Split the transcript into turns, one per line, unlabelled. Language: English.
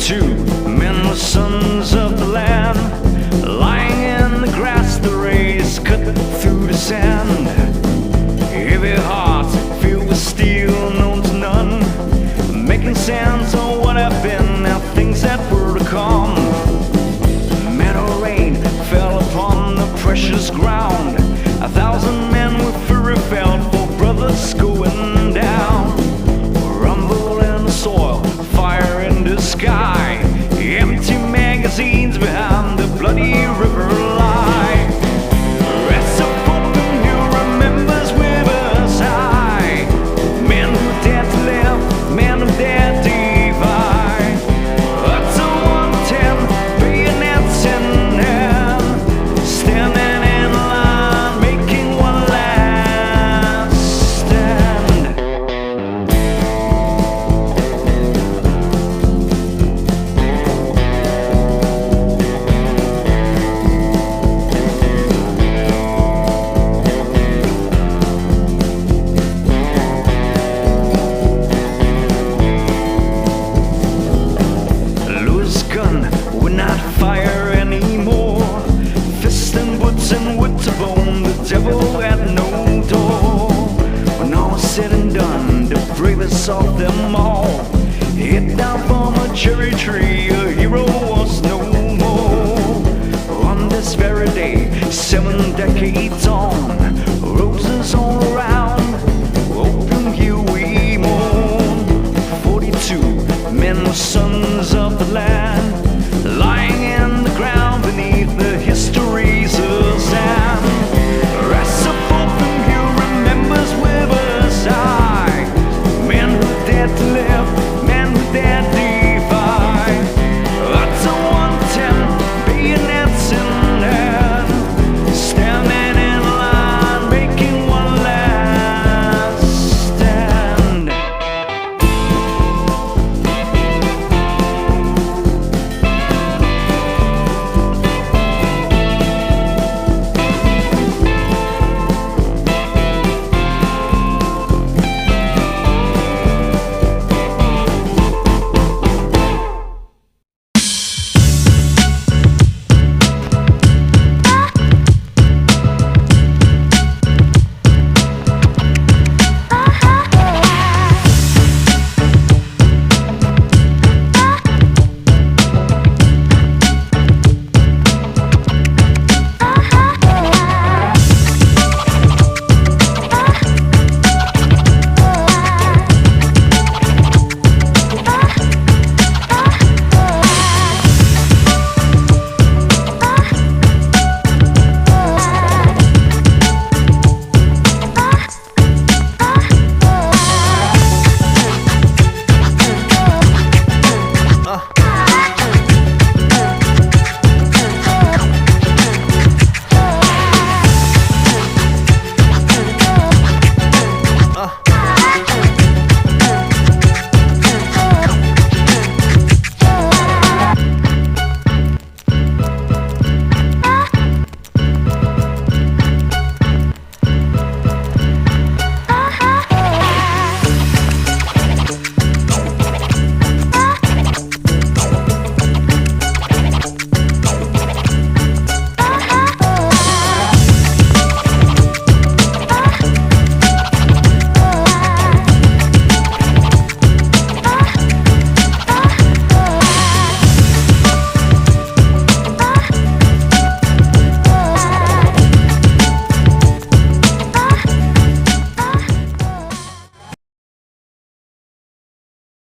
Two men were sons of the land, lying in the grass, the rays cut through the sand. Heavy hearts filled with steel known to none, making sense of what have been and things that were to come. Meadow rain fell upon the precious ground. 1,000 men with fury felt for brothers going down. Rumble in the soil, fire in the sky, empty magazines behind the bloody river lie. Rest of open who remembers rivers high, men who dared to live, men who dared to divide. Up to 110, bayonets in hand, standing in line, making one last stand. Loose gun would not fire anymore. Fist and boots and wood to bone, the devil had no door. When all was said and done, the bravest of them all hit down from